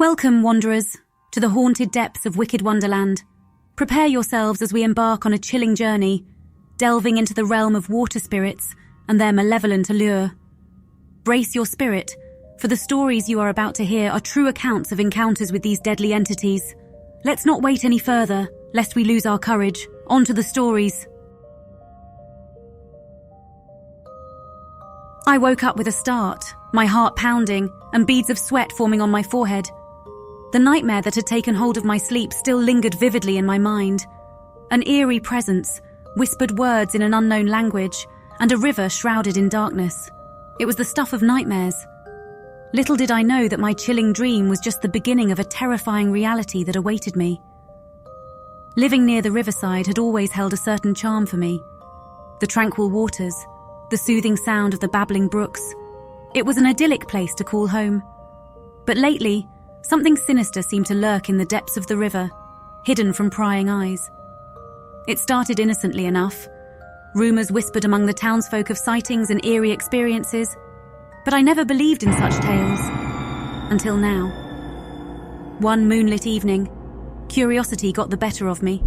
Welcome, wanderers, to the haunted depths of wicked Wonderland. Prepare yourselves as we embark on a chilling journey, delving into the realm of water spirits and their malevolent allure. Brace your spirit, for the stories you are about to hear are true accounts of encounters with these deadly entities. Let's not wait any further, lest we lose our courage. On to the stories. I woke up with a start, my heart pounding and beads of sweat forming on my forehead. The nightmare that had taken hold of my sleep still lingered vividly in my mind. An eerie presence, whispered words in an unknown language, and a river shrouded in darkness. It was the stuff of nightmares. Little did I know that my chilling dream was just the beginning of a terrifying reality that awaited me. Living near the riverside had always held a certain charm for me. The tranquil waters, the soothing sound of the babbling brooks. It was an idyllic place to call home. But lately, something sinister seemed to lurk in the depths of the river, hidden from prying eyes. It started innocently enough. Rumours whispered among the townsfolk of sightings and eerie experiences, but I never believed in such tales. Until now. One moonlit evening, curiosity got the better of me.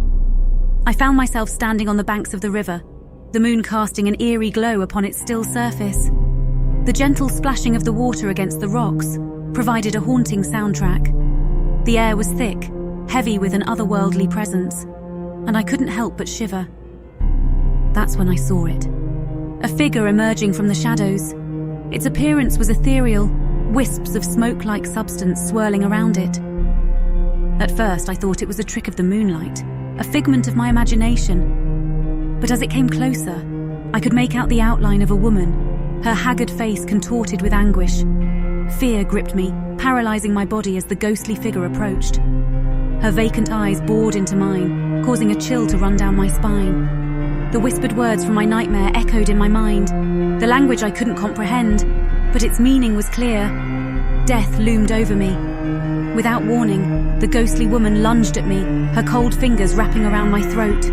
I found myself standing on the banks of the river, the moon casting an eerie glow upon its still surface. The gentle splashing of the water against the rocks provided a haunting soundtrack. The air was thick, heavy with an otherworldly presence, and I couldn't help but shiver. That's when I saw it. A figure emerging from the shadows. Its appearance was ethereal, wisps of smoke-like substance swirling around it. At first I thought it was a trick of the moonlight, a figment of my imagination. But as it came closer, I could make out the outline of a woman, her haggard face contorted with anguish. Fear gripped me, paralyzing my body as the ghostly figure approached. Her vacant eyes bored into mine, causing a chill to run down my spine. The whispered words from my nightmare echoed in my mind, the language I couldn't comprehend, but its meaning was clear. Death loomed over me. Without warning, the ghostly woman lunged at me, her cold fingers wrapping around my throat.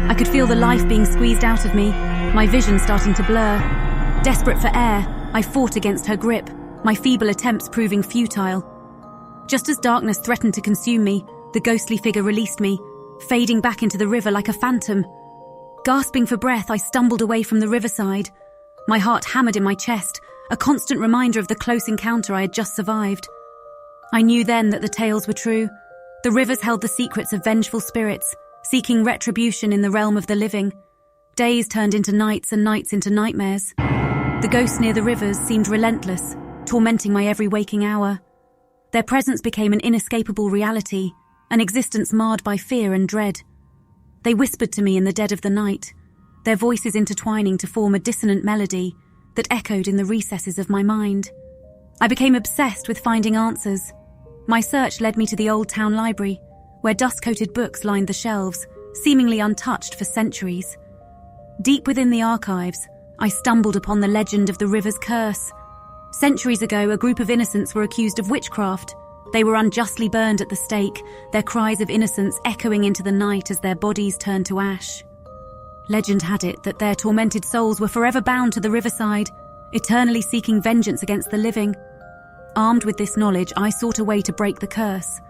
I could feel the life being squeezed out of me, my vision starting to blur. Desperate for air, I fought against her grip, my feeble attempts proving futile. Just as darkness threatened to consume me, the ghostly figure released me, fading back into the river like a phantom. Gasping for breath, I stumbled away from the riverside. My heart hammered in my chest, a constant reminder of the close encounter I had just survived. I knew then that the tales were true. The rivers held the secrets of vengeful spirits, seeking retribution in the realm of the living. Days turned into nights and nights into nightmares. The ghosts near the rivers seemed relentless, tormenting my every waking hour. Their presence became an inescapable reality, an existence marred by fear and dread. They whispered to me in the dead of the night, their voices intertwining to form a dissonant melody that echoed in the recesses of my mind. I became obsessed with finding answers. My search led me to the old town library, where dust-coated books lined the shelves, seemingly untouched for centuries. Deep within the archives, I stumbled upon the legend of the river's curse. Centuries ago, a group of innocents were accused of witchcraft. They were unjustly burned at the stake, their cries of innocence echoing into the night as their bodies turned to ash. Legend had it that their tormented souls were forever bound to the riverside, eternally seeking vengeance against the living. Armed with this knowledge, I sought a way to break the curse.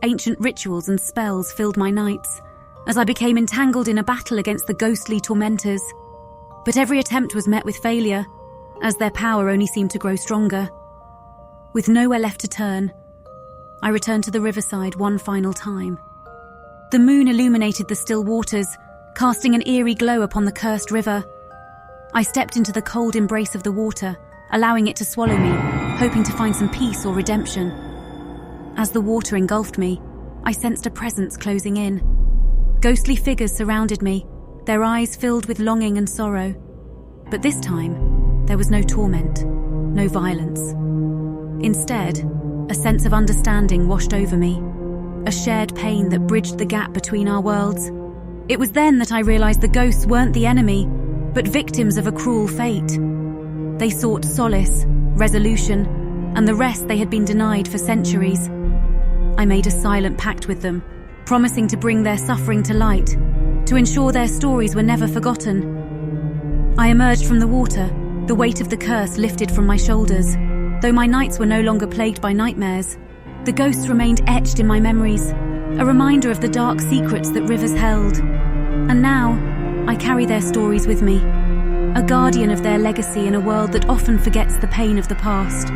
Ancient rituals and spells filled my nights, as I became entangled in a battle against the ghostly tormentors. But every attempt was met with failure, as their power only seemed to grow stronger. With nowhere left to turn, I returned to the riverside one final time. The moon illuminated the still waters, casting an eerie glow upon the cursed river. I stepped into the cold embrace of the water, allowing it to swallow me, hoping to find some peace or redemption. As the water engulfed me, I sensed a presence closing in. Ghostly figures surrounded me, their eyes filled with longing and sorrow. But this time, there was no torment, no violence. Instead, a sense of understanding washed over me, a shared pain that bridged the gap between our worlds. It was then that I realized the ghosts weren't the enemy, but victims of a cruel fate. They sought solace, resolution, and the rest they had been denied for centuries. I made a silent pact with them, promising to bring their suffering to light, to ensure their stories were never forgotten. I emerged from the water, the weight of the curse lifted from my shoulders. Though my nights were no longer plagued by nightmares, The ghosts remained etched in my memories, a reminder of the dark secrets that rivers held. And now, I carry their stories with me, a guardian of their legacy in a world that often forgets the pain of the past.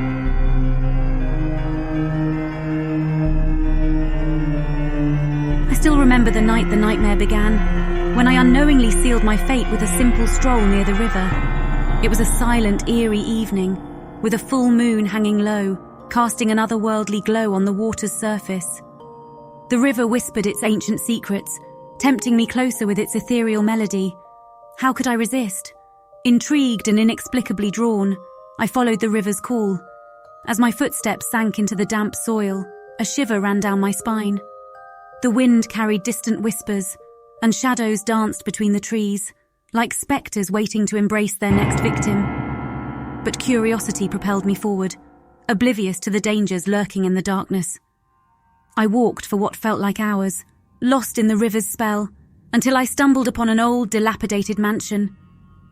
I still remember the night the nightmare began, when I unknowingly sealed my fate with a simple stroll near the river. It was a silent, eerie evening, with a full moon hanging low, casting an otherworldly glow on the water's surface. The river whispered its ancient secrets, tempting me closer with its ethereal melody. How could I resist? Intrigued and inexplicably drawn, I followed the river's call. As my footsteps sank into the damp soil, a shiver ran down my spine. The wind carried distant whispers, and shadows danced between the trees, like spectres waiting to embrace their next victim. But curiosity propelled me forward, oblivious to the dangers lurking in the darkness. I walked for what felt like hours, lost in the river's spell, until I stumbled upon an old, dilapidated mansion.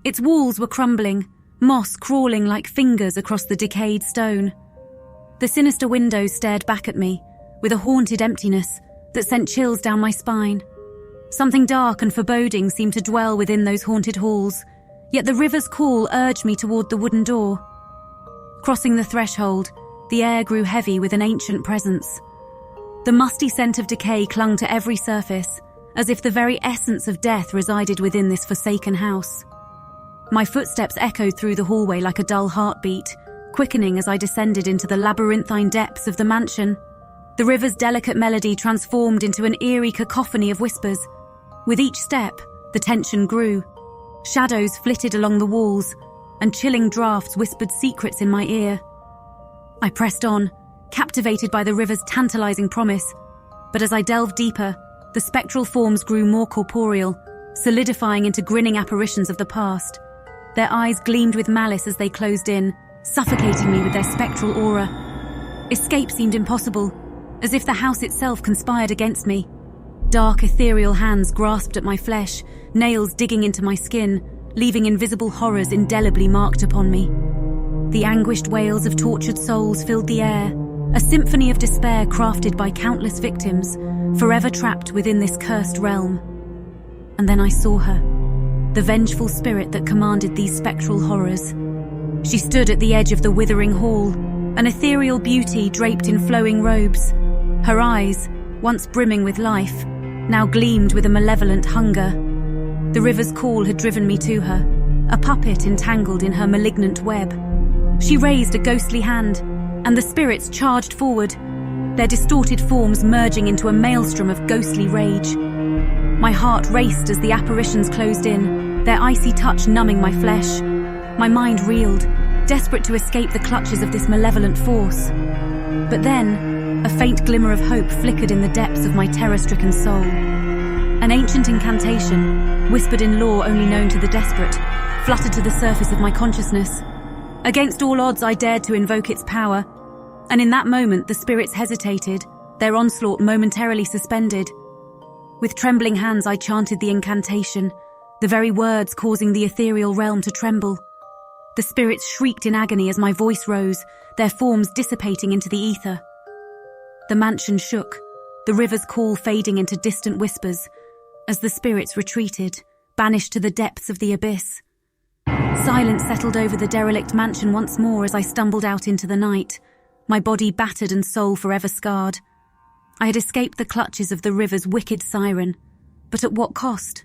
Its walls were crumbling, moss crawling like fingers across the decayed stone. The sinister windows stared back at me, with a haunted emptiness that sent chills down my spine. Something dark and foreboding seemed to dwell within those haunted halls, yet the river's call urged me toward the wooden door. Crossing the threshold, the air grew heavy with an ancient presence. The musty scent of decay clung to every surface, as if the very essence of death resided within this forsaken house. My footsteps echoed through the hallway like a dull heartbeat, quickening as I descended into the labyrinthine depths of the mansion. The river's delicate melody transformed into an eerie cacophony of whispers. With each step, the tension grew. Shadows flitted along the walls, and chilling draughts whispered secrets in my ear. I pressed on, captivated by the river's tantalizing promise, but as I delved deeper, the spectral forms grew more corporeal, solidifying into grinning apparitions of the past. Their eyes gleamed with malice as they closed in, suffocating me with their spectral aura. Escape seemed impossible, as if the house itself conspired against me. Dark, ethereal hands grasped at my flesh, nails digging into my skin, leaving invisible horrors indelibly marked upon me. The anguished wails of tortured souls filled the air, a symphony of despair crafted by countless victims, forever trapped within this cursed realm. And then I saw her, the vengeful spirit that commanded these spectral horrors. She stood at the edge of the withering hall, an ethereal beauty draped in flowing robes. Her eyes, once brimming with life, now gleamed with a malevolent hunger. The river's call had driven me to her, a puppet entangled in her malignant web. She raised a ghostly hand, and the spirits charged forward, their distorted forms merging into a maelstrom of ghostly rage. My heart raced as the apparitions closed in, their icy touch numbing my flesh. My mind reeled, desperate to escape the clutches of this malevolent force. But then, a faint glimmer of hope flickered in the depths of my terror-stricken soul. An ancient incantation, whispered in lore only known to the desperate, fluttered to the surface of my consciousness. Against all odds, I dared to invoke its power, and in that moment the spirits hesitated, their onslaught momentarily suspended. With trembling hands I chanted the incantation, the very words causing the ethereal realm to tremble. The spirits shrieked in agony as my voice rose, their forms dissipating into the ether. The mansion shook, the river's call fading into distant whispers, as the spirits retreated, banished to the depths of the abyss. Silence settled over the derelict mansion once more as I stumbled out into the night, my body battered and soul forever scarred. I had escaped the clutches of the river's wicked siren, but at what cost?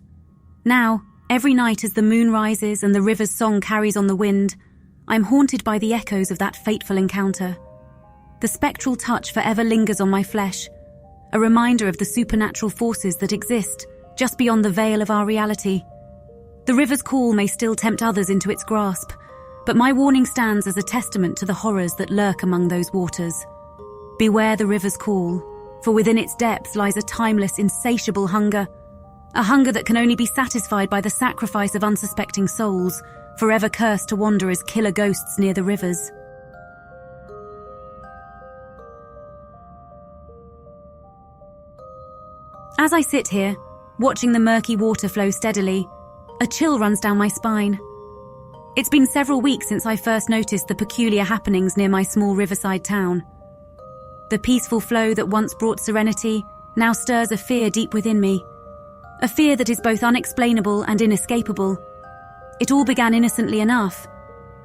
Now, every night as the moon rises and the river's song carries on the wind, I am haunted by the echoes of that fateful encounter. The spectral touch forever lingers on my flesh, a reminder of the supernatural forces that exist just beyond the veil of our reality. The river's call may still tempt others into its grasp, but my warning stands as a testament to the horrors that lurk among those waters. Beware the river's call, for within its depths lies a timeless, insatiable hunger, a hunger that can only be satisfied by the sacrifice of unsuspecting souls, forever cursed to wander as killer ghosts near the rivers. As I sit here, watching the murky water flow steadily, a chill runs down my spine. It's been several weeks since I first noticed the peculiar happenings near my small riverside town. The peaceful flow that once brought serenity now stirs a fear deep within me. A fear that is both unexplainable and inescapable. It all began innocently enough.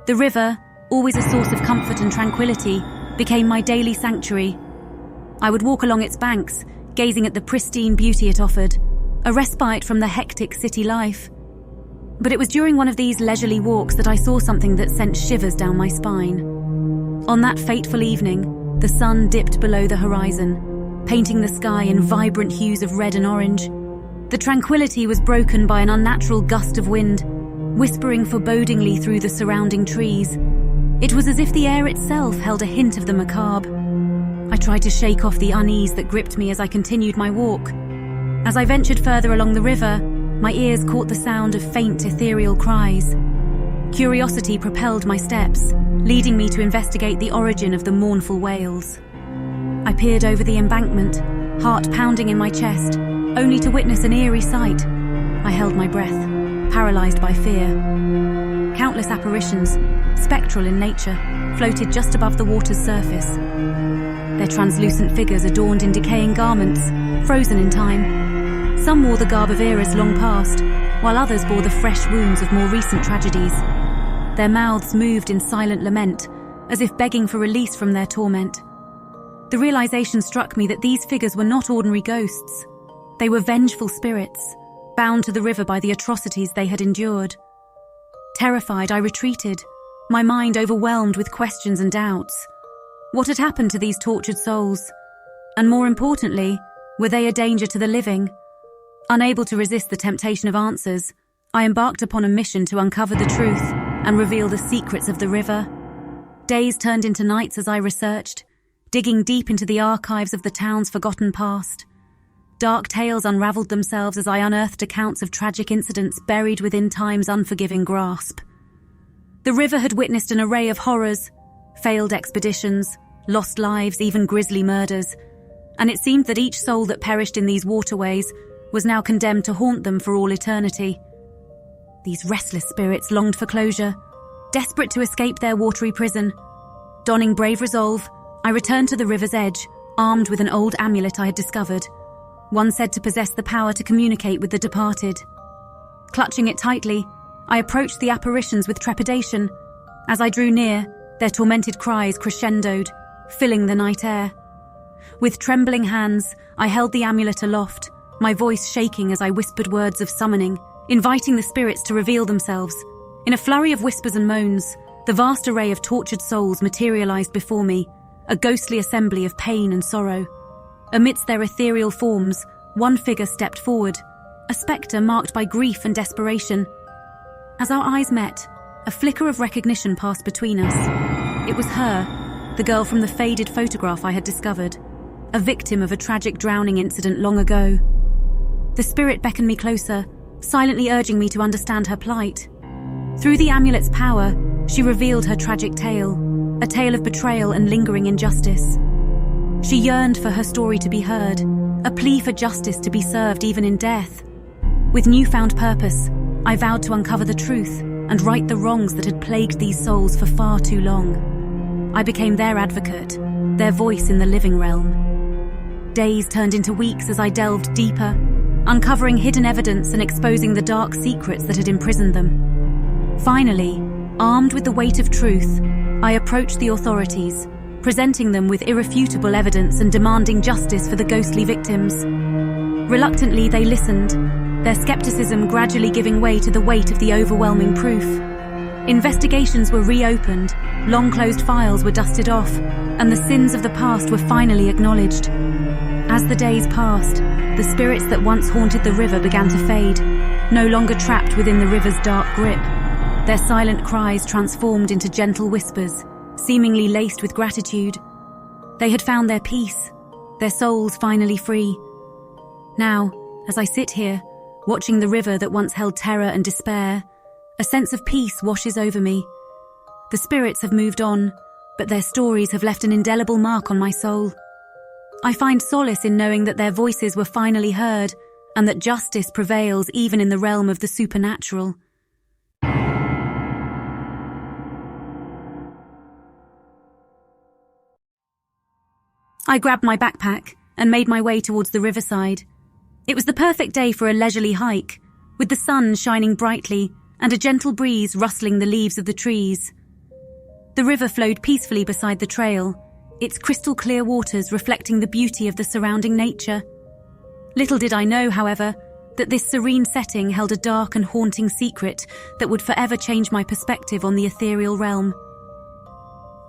The river, always a source of comfort and tranquility, became my daily sanctuary. I would walk along its banks, gazing at the pristine beauty it offered, a respite from the hectic city life. But it was during one of these leisurely walks that I saw something that sent shivers down my spine. On that fateful evening, the sun dipped below the horizon, painting the sky in vibrant hues of red and orange. The tranquility was broken by an unnatural gust of wind, whispering forebodingly through the surrounding trees. It was as if the air itself held a hint of the macabre. I tried to shake off the unease that gripped me as I continued my walk. As I ventured further along the river, my ears caught the sound of faint ethereal cries. Curiosity propelled my steps, leading me to investigate the origin of the mournful wails. I peered over the embankment, heart pounding in my chest, only to witness an eerie sight. I held my breath, paralyzed by fear. Countless apparitions, spectral in nature, floated just above the water's surface. Their translucent figures adorned in decaying garments, frozen in time. Some wore the garb of eras long past, while others bore the fresh wounds of more recent tragedies. Their mouths moved in silent lament, as if begging for release from their torment. The realization struck me that these figures were not ordinary ghosts. They were vengeful spirits, bound to the river by the atrocities they had endured. Terrified, I retreated, my mind overwhelmed with questions and doubts. What had happened to these tortured souls? And more importantly, were they a danger to the living? Unable to resist the temptation of answers, I embarked upon a mission to uncover the truth and reveal the secrets of the river. Days turned into nights as I researched, digging deep into the archives of the town's forgotten past. Dark tales unraveled themselves as I unearthed accounts of tragic incidents buried within time's unforgiving grasp. The river had witnessed an array of horrors, failed expeditions, lost lives, even grisly murders, and it seemed that each soul that perished in these waterways was now condemned to haunt them for all eternity. These restless spirits longed for closure, desperate to escape their watery prison. Donning brave resolve, I returned to the river's edge, armed with an old amulet I had discovered, one said to possess the power to communicate with the departed. Clutching it tightly, I approached the apparitions with trepidation. As I drew near, their tormented cries crescendoed, filling the night air. With trembling hands, I held the amulet aloft, my voice shaking as I whispered words of summoning, inviting the spirits to reveal themselves. In a flurry of whispers and moans, the vast array of tortured souls materialized before me, a ghostly assembly of pain and sorrow. Amidst their ethereal forms, one figure stepped forward, a spectre marked by grief and desperation. As our eyes met, a flicker of recognition passed between us. It was her, the girl from the faded photograph I had discovered, a victim of a tragic drowning incident long ago. The spirit beckoned me closer, silently urging me to understand her plight. Through the amulet's power, she revealed her tragic tale, a tale of betrayal and lingering injustice. She yearned for her story to be heard, a plea for justice to be served even in death. With newfound purpose, I vowed to uncover the truth and right the wrongs that had plagued these souls for far too long. I became their advocate, their voice in the living realm. Days turned into weeks as I delved deeper, uncovering hidden evidence and exposing the dark secrets that had imprisoned them. Finally, armed with the weight of truth, I approached the authorities, presenting them with irrefutable evidence and demanding justice for the ghostly victims. Reluctantly, they listened, their skepticism gradually giving way to the weight of the overwhelming proof. Investigations were reopened, long-closed files were dusted off, and the sins of the past were finally acknowledged. As the days passed, the spirits that once haunted the river began to fade, no longer trapped within the river's dark grip. Their silent cries transformed into gentle whispers, seemingly laced with gratitude. They had found their peace, their souls finally free. Now, as I sit here, watching the river that once held terror and despair, a sense of peace washes over me. The spirits have moved on, but their stories have left an indelible mark on my soul. I find solace in knowing that their voices were finally heard and that justice prevails even in the realm of the supernatural. I grabbed my backpack and made my way towards the riverside. It was the perfect day for a leisurely hike, with the sun shining brightly and a gentle breeze rustling the leaves of the trees. The river flowed peacefully beside the trail, its crystal clear waters reflecting the beauty of the surrounding nature. Little did I know, however, that this serene setting held a dark and haunting secret that would forever change my perspective on the ethereal realm.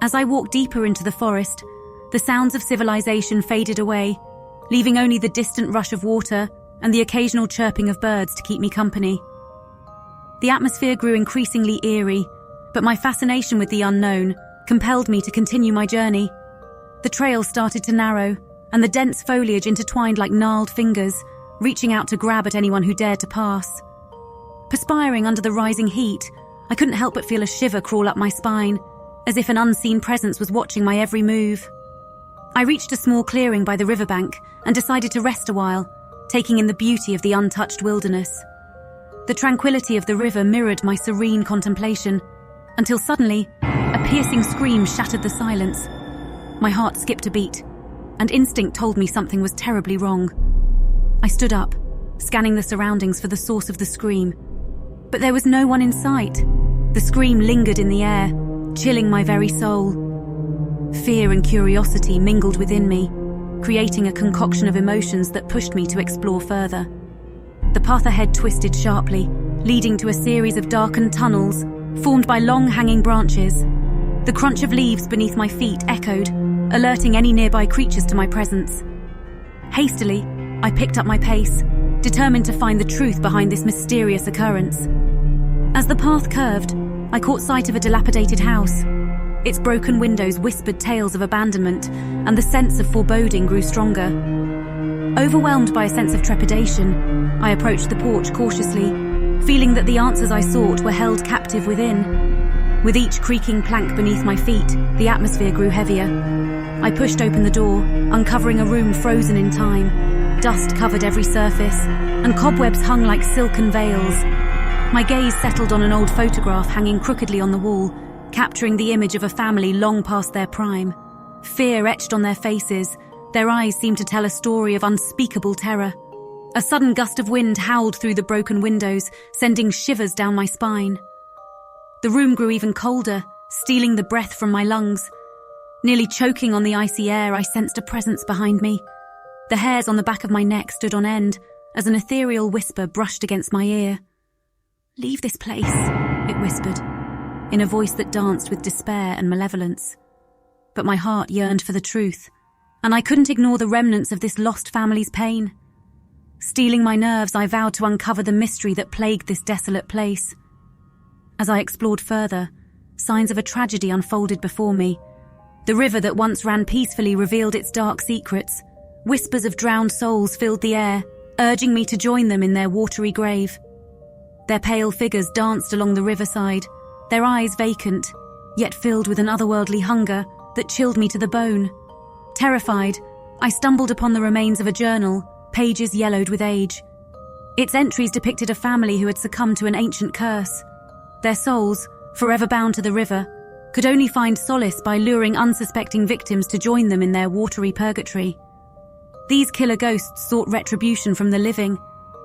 As I walked deeper into the forest, the sounds of civilization faded away, leaving only the distant rush of water and the occasional chirping of birds to keep me company. The atmosphere grew increasingly eerie, but my fascination with the unknown compelled me to continue my journey. The trail started to narrow, and the dense foliage intertwined like gnarled fingers, reaching out to grab at anyone who dared to pass. Perspiring under the rising heat, I couldn't help but feel a shiver crawl up my spine, as if an unseen presence was watching my every move. I reached a small clearing by the riverbank and decided to rest a while, taking in the beauty of the untouched wilderness. The tranquility of the river mirrored my serene contemplation, until suddenly, a piercing scream shattered the silence. My heart skipped a beat, and instinct told me something was terribly wrong. I stood up, scanning the surroundings for the source of the scream. But there was no one in sight. The scream lingered in the air, chilling my very soul. Fear and curiosity mingled within me, creating a concoction of emotions that pushed me to explore further. The path ahead twisted sharply, leading to a series of darkened tunnels, formed by long hanging branches. The crunch of leaves beneath my feet echoed, alerting any nearby creatures to my presence. Hastily, I picked up my pace, determined to find the truth behind this mysterious occurrence. As the path curved, I caught sight of a dilapidated house. Its broken windows whispered tales of abandonment, and the sense of foreboding grew stronger. Overwhelmed by a sense of trepidation, I approached the porch cautiously, feeling that the answers I sought were held captive within. With each creaking plank beneath my feet, the atmosphere grew heavier. I pushed open the door, uncovering a room frozen in time. Dust covered every surface, and cobwebs hung like silken veils. My gaze settled on an old photograph hanging crookedly on the wall, capturing the image of a family long past their prime. Fear etched on their faces, their eyes seemed to tell a story of unspeakable terror. A sudden gust of wind howled through the broken windows, sending shivers down my spine. The room grew even colder, stealing the breath from my lungs. Nearly choking on the icy air, I sensed a presence behind me. The hairs on the back of my neck stood on end, as an ethereal whisper brushed against my ear. "Leave this place," it whispered, in a voice that danced with despair and malevolence. But my heart yearned for the truth, and I couldn't ignore the remnants of this lost family's pain. Steeling my nerves, I vowed to uncover the mystery that plagued this desolate place. As I explored further, signs of a tragedy unfolded before me. The river that once ran peacefully revealed its dark secrets. Whispers of drowned souls filled the air, urging me to join them in their watery grave. Their pale figures danced along the riverside, their eyes vacant, yet filled with an otherworldly hunger that chilled me to the bone. Terrified, I stumbled upon the remains of a journal, pages yellowed with age. Its entries depicted a family who had succumbed to an ancient curse. Their souls, forever bound to the river, could only find solace by luring unsuspecting victims to join them in their watery purgatory. These killer ghosts sought retribution from the living,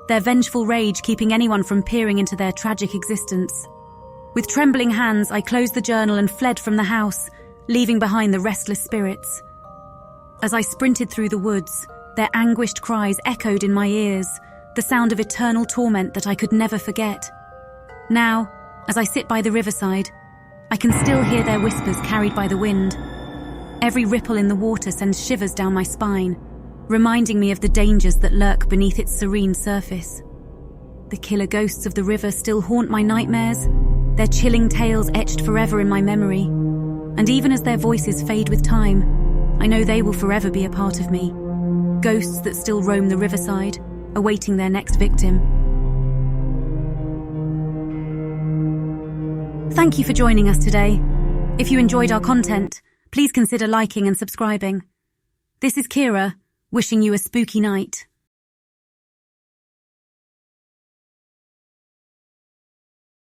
their vengeful rage keeping anyone from peering into their tragic existence. With trembling hands, I closed the journal and fled from the house, leaving behind the restless spirits. As I sprinted through the woods, their anguished cries echoed in my ears, the sound of eternal torment that I could never forget. Now, as I sit by the riverside, I can still hear their whispers carried by the wind. Every ripple in the water sends shivers down my spine, reminding me of the dangers that lurk beneath its serene surface. The killer ghosts of the river still haunt my nightmares, their chilling tales etched forever in my memory. And even as their voices fade with time, I know they will forever be a part of me. Ghosts that still roam the riverside, awaiting their next victim. Thank you for joining us today. If you enjoyed our content, please consider liking and subscribing. This is Kira, wishing you a spooky night.